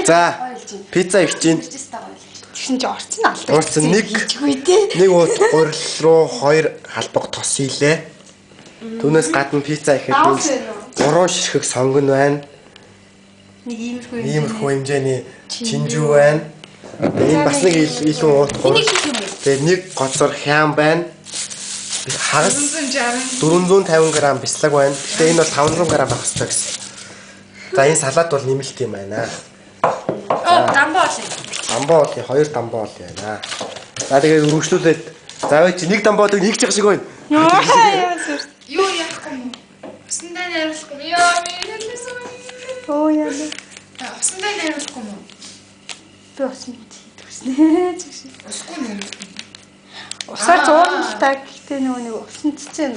За пицца ивч чинь. Тэгсэн чи орцсон алдаа. Орцсон нэг уут гурил руу 2 халбаг тос хийлээ. Түүнээс гадна пицца ихэд 3 ширхэг сонгон байна. Нэг иймэрхүү хэмжээний чинжүү байна. Энэ бас нэг илүү уут гурил. Тэгээ нэг гоцор хям байна. Хагас 450 г бислаг байна. Гэтэ энэ бол 500 г байх хэрэгтэй гэсэн. За энэ салаад бол нэмэлт юм байна. Дамбоо л. Дамбоо бол 2 дамбоо бол байна. За тэгээд үргэлжлүүлээд за чи нэг дамбоог нэг ч шиг байна. Юу яахгүй юм. Усандаа найруулахгүй. Яа мэлээсэн. Оо яа. Усандаа найруулахгүй юм. Би усан төснөө чигш. Усгүй юм. Усаар зуурналтай гэхдээ нэг усан цэцэн.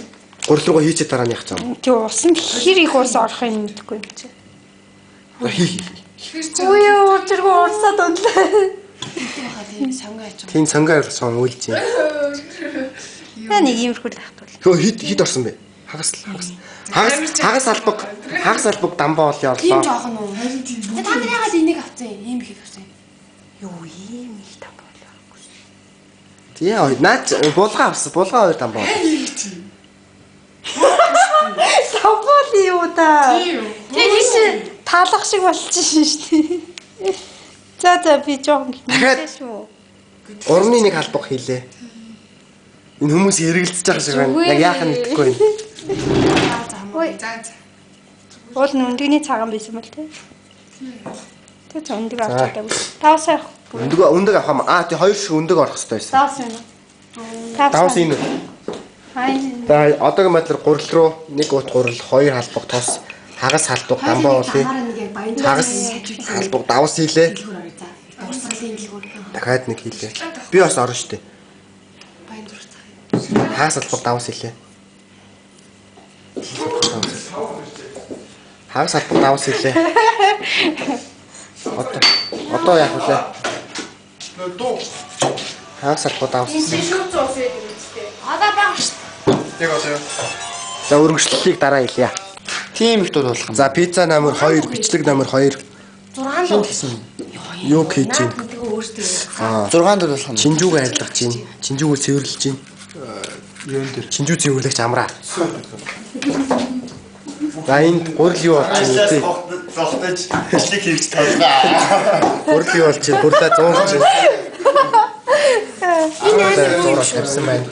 Гурил руугаа хийчихэд дараа нь яах юм. Тэг усан хэр их ус орохыг мэдэхгүй юм чи. Хий. Ой өөрчгөө урсаад унлаа. Тийм сангаар сон үйлч юм. Яа нэг иймэрхүү л ахтуул. Хөө хит орсон бэ? Хагас албаг дамбаа бол ярлаа. Тийм жоохон уу. Та нар яагаад энийг авцсан юм? Ийм их авцсан. Юу ийм их дамбаа л байхгүй. Тийм наач булгаа авсан. Булгаа 2 дамбаа. Самбол юу да. Тийм таалах шиг болчихсон шүү дээ. За би жоохон гинэ шүү. Урны нэг халбаг хийлээ. Энэ хүмүүс эргэлдэж байгаа шиг байна. Яг яах нь мэдэхгүй байна. За. Уул нүндгний цагаан байсан бол тээ. Тэг өндөг авчихдаг. Таасаа явах. Өндөг авах юм. Тий 2 шиг өндөг орох хэрэгтэй байсан. Таас юм. Давс энэ. За одоогийн байдлаар гурил руу нэг уут гурил 2 халбаг тос хагас халбаг дамбаа болъё. Хагас халбаг давс хийлээ. Дахиад нэг хийлээ. Би бас орно штэ. Хагас халбаг давс хийлээ. Хагас халбаг давс хийлээ. Одоо яах вэ? Хагас халбаг давс. Одоо баг шүү. Яг одоо. За өргөжлөлийг дараа хийлье. Тийм их дур болох юм. За пицца номер 2, бичлэг номер 2. 6 гэсэн. Юу хийж чинь? 6 дур болох юм. Чинжүүг арилгах чинь. Чинжүүгөө цэвэрлэж чинь. Юун дээр? Чинжүү цэвэрлэгч амраа. За энэ гурил юу болж чинь үү? Зогтож бичлэг хийж тоолнаа. Гурил юу болж чинь? Гурлаа 100 чинь. Энэ зураг тавьсан байна.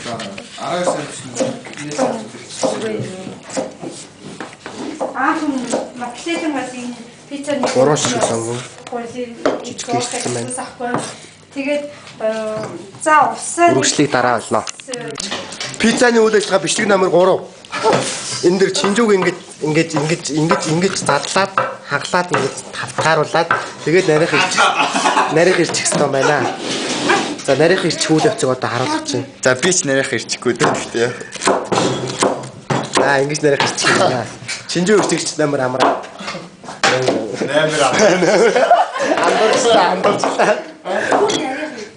19 маклетэн гэсэн пиццаны 3 шиг сонгон. Жижигхэн байна. Тэгээд за усаа үргэлжлэлийг дараа болно. Пиццаны үйл ажиллагаа бичлэг номер 3. Энэ дэр чинжүүг ингэж задлаад хаглаад ингэж тавтааруулаад тэгээд нарийнх ирчих хэвээр байна. За нарийнх ирчих үйл явцыг одоо харуулах чинь. За би ч нарийнх ирчихгүй дээ гэхдээ. За ингэж нарийнх ирчих байна. Чинжүү ирчихч номер амраа. Амбарцаа.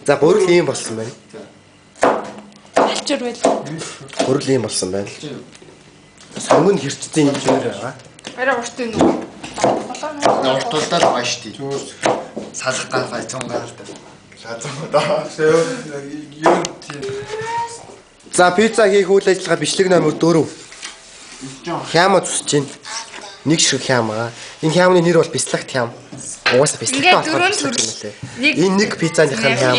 За гурил ийм болсон байна. алчур байл. Гурил ийм болсон байна. Сонгон хэрчсэн юм зүгээр байгаа. Арай урт юм уу? Уртулдаа л байгаа шүү дээ. Салах гал байцангаа л дээ. Шаазаа. Юу тийм. За пицца хийх үйл ажиллагаа бичлэг номер 4. Хяма зүсэж байна. Нэг шиг хям байгаа. Энэ хямны нэр бол бислагт хям. Угаасаа бислагт болохоор бислагт юм лээ. Энэ нэг пиццаныхаа хям.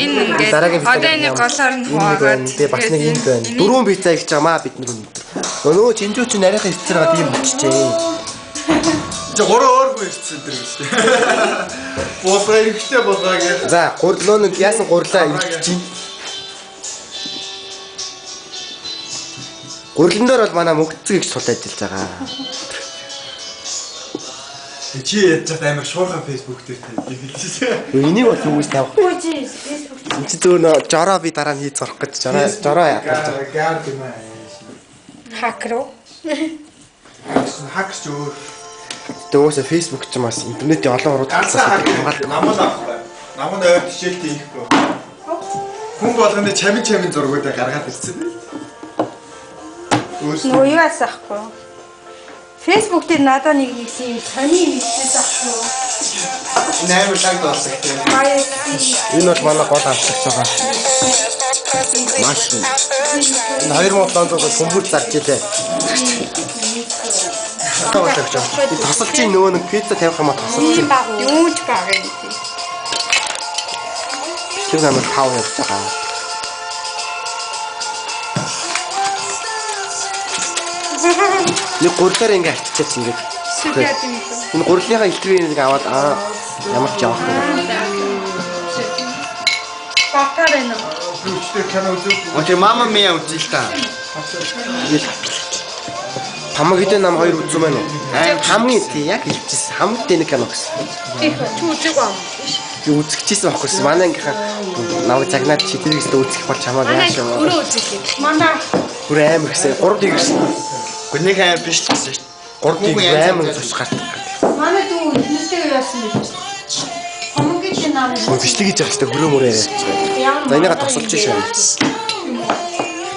Дараагийн пиццаны одоо энэ голоор нь хуваагаад тэгээ бас нэг энэ байна. 4 пицца ихж байгаа маа бид нар өнөдөр. Нөгөө чинжүү чи нарийнхан ирцээр байгаа тийм болчихжээ. Чи 3 өөргөө ирцсэн тэр гэж. Булгаа ихтэй булгаа гэж. За гурлоо нэг яасан гурлаа ирчих чинь. Гурлан дээр бол манай мөгцөг гэж сул ажиллаж байгаа. Чи яаж амар шуурхан фэйсбүүк дээр тавьчих. Энийг бол юугүйс тавих. Үгүй чи фэйсбүүк. Чи зөөнө жороо би дараа нь хийж зорох гэж жороо яах гэж. Гаард юм аа. Хакер уу? Хакерч өөр. Дөөсө фэйсбүүк ч юм бас интернетийн олон урууд талаас хамгаалдаг. Намаа авахгүй. Намаа ойр тишэлт хийхгүй. Хүн болгоны чамин зургуудаа гаргаад ирсэн. Нөө юу асахгүй. Facebook дээр надад нэг нэгсэн юм сони мэдээд авчихсан. Наймар лагд болсон гэх юм. Энэ бол манай гол авчлагч байгаа. Маш. Энэ 2700 хүмүүст зарж илээ. Таалагч. Тасалж ийн нөгөө нэг пицца тавих юм а тасалж. Ийм баг юуч баг юм. Тэр намайг тав явж байгаа. Нэг гурлаар ингээ аччихсан ингээд. Энэ гурлынхаа илтгэрийг нэг аваад ямар ч явах юм. Багтаар байна. Үчтэй кино үзүү. Окей, мама мия үзэл та. Хамаг хэдэн нам хоёр үзсэн байна уу? Хамгийн тий яг хэлчихсэн. Хамгийн тий нэг кино гэсэн. Тий, чи үзээгүй юм. Би үзчихсэн байхгүй. Манай ангийнхаа наваг загнаад чи тэрээс үзэх бол чамаа яаш юм. Өөрөө үзээгүй. Манай Бүр амар гэсэн. 3 дэгэрсэн. Гүнийх амар биш гэсэн шүү дээ. 3 дэгэр амар цус гардаг. манай дүү нэртэйгээ яасан бэ? Хамгийн нам. Өө бичлэг хийж байгаа шүү дээ. Хөрөө мөрөө яриад. За энийгээ тосолж шүү.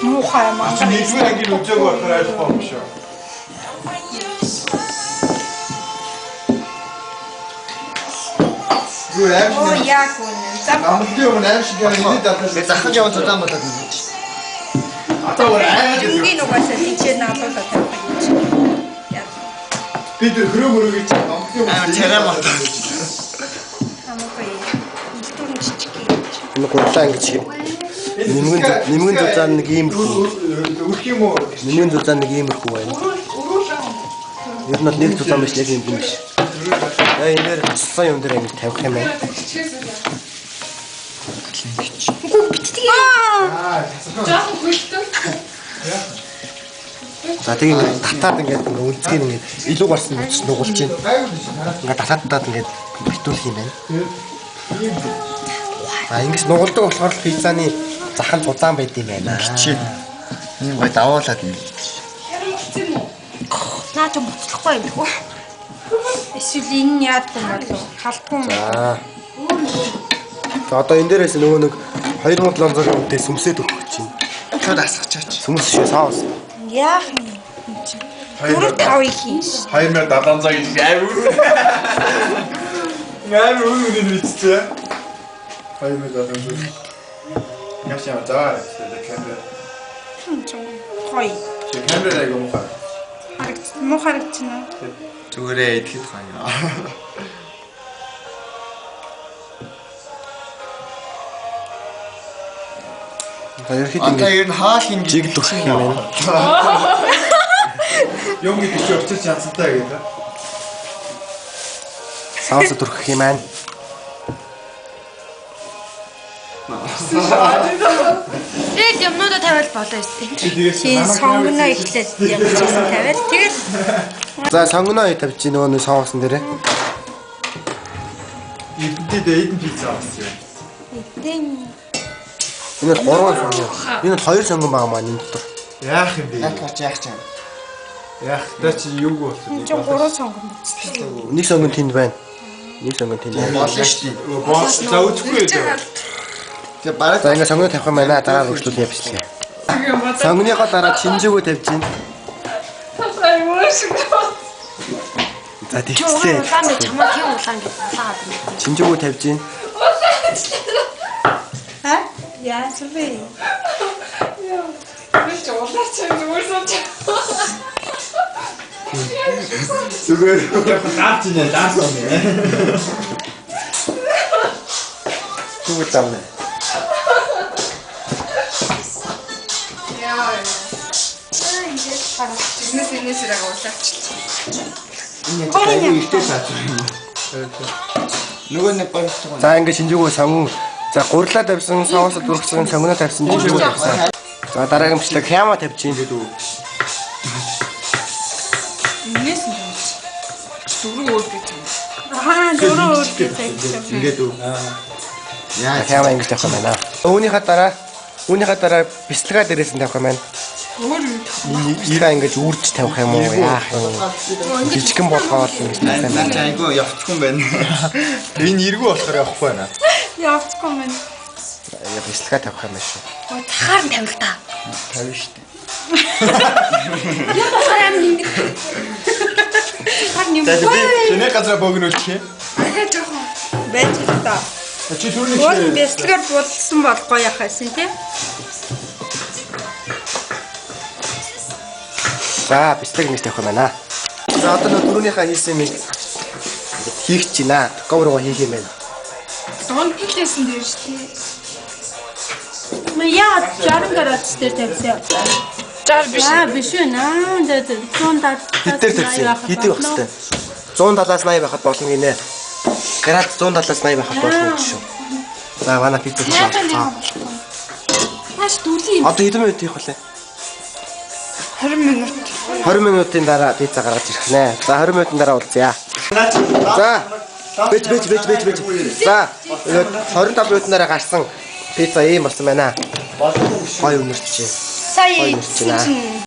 Муухай маа. Нэгэн ангийн үзээгүй болохоор ойлгохгүй юм шүү. Юу яах Оо вэ? яг үнэ. За Амтгүй юм аим шиг яг нэг давтал. Би захаж яваад удаан болоод байна. Ата өөр аймаг гэж. юугийн угаасаа тийчээ наалуулаад тавих юм. Би тэр хөрөө мөрөө гэж амтгүй юм. Амар царай мат. Хамаагүй. Түрэн жижиг юм. Энэ гурлаа ингэж нэмгэн зузаан нэг иймэрхүү. Үрх юм уу? Нэмгэн зузаан нэг иймэрхүү байна. Ер нь нэг зузаан биш яг юм биш. Яа энэ дээр тассан юм дээр ингэж тавих юм байна. Жаахан хөлтөө. За тэгээ ингээд татаад ингээд үлцгийг ингээд илүү гарсан нүц нугуулж чинь. Ингээд татаад ингээд битүүлэх юм байна. А ингэж нугуулдаг болохоор пиццаны захын зузаан байд юм байна. Чи энэ гой давуулаад юм. Наа ч буцлахгүй юм дгүй. Эсвэл энэ яадгүй юм болов? Халтгүй юм. За одоо энэ дээрээс нөгөө нэг 2700 үнэтэй сүмсэд өгөх чинь. Чод асгачаач. Сүмс шүү саус. Яах юм? Бүрд тав их юм. 2700 гэж амар. Амар үнэн үсттэй. 2700. Яаш яа заа гэдэг камера. Хой. Чи камераа яг мохоо. Муу харагдчихна. Зүгээрээ идэхэд хаяа. Ерхэд ингэ ер нь хаал хин жиг дөх юм байна. Юм гэж чи очиж янзтай гэдэг. Саус дөрөх юм байна. Тэгээд юмнуудаа тавиал болоо юм. Чи сонгоно ихлээд явчихсан тавиал. Тэгээд За сонгоно тавьж нөгөө нэг саусан дээрээ. эдэн пицца авсан юм. эдэн Энэ 3 сонгон. Энэ 2 сонгон байгаа маань энэ дотор. Яах юм бэ? яах чам. Яах та чи юу болсон? энэ ч 3 сонгон биз. Нэг сонгон тэнд байна. Нэг сонгон тэнд байна. Болно шүү дээ. Босс за үзэхгүй дээ. Тэгээ бараг за ингэ сонгон тавих юм байна. Дараа нь хөшлүүл явчихлаа. Сонгоныхоо дараа чинжээгөө тавьж гин. За тэгчээ. Улаан чамаа хин улаан гэж улаан гэдэг. Чинжээгөө тавьж гин. Ха? Яасан бэ? Зүгээр гаарч нэ даасан юм. Түгэл замна. Нөгөө нэг баяртай. За ингэ шинжээгөө сонгон. За гурлаа тавьсан, саусад бүрхсэн, сонгоно тавьсан, шинжээгөө тавьсан. За дараагийнчлаг хяма тавьж гин. Инээс нь дөрөв өөр гэж юм. Аа, дөрөв өөр гэж тавьсан. Ингээд үү. Яа, хяма ингэ тавих юм байна. Үүнийхээ дараа бэлтгээ дээрээс нь тавих юм байна. Ийраа ингэж үрж тавих юм уу? Яах юм? Жижигэн болгоод ингэж тавих юм байна. Айгу явчихсан байна. Энэ эргүү болохоор явахгүй байна. Явцгүй юм. Яа, бэлтгээ тавих юм байна шүү. Тахаар нь тавил та. Тавь шүү дээ. Яа, тахаар юм ингэ. Харин юм. За би чиний газар богинуулчих. Арай жоохон. Байж та. Чи түрний Уул бэлтгэр будсан бол гоё яхасан тий. За бэлтгэр нэг тавих юм байна. За одоо нөө түрүүнийхээ хийсэн юм хийх гэж байна. Говь руу хийх юм байна. Дон пилээсэн дээр шүү дээ. Яа 60 градус дээр тавьсан. 60 биш. Биш үү наа. 170. Хэд дээр тавьсан? Хэдий байх хэвээр. 170-аас 80 байхад болно гинэ. Градус 170-аас 80 байхад болно гэж шүү. За манай пицца хийж байна. Маш дүүлийн. Одоо хэдэн минут хийх вэ? 20 минут. 20 минутын дараа пицца гаргаж ирэх нэ. За 20 минутын дараа уулзъя. За. Бэж. За 25 минутын дараа гарсан пицца ийм болсон байна. Гоё өмөрч чинь. Сая Гоё өмөрч байна.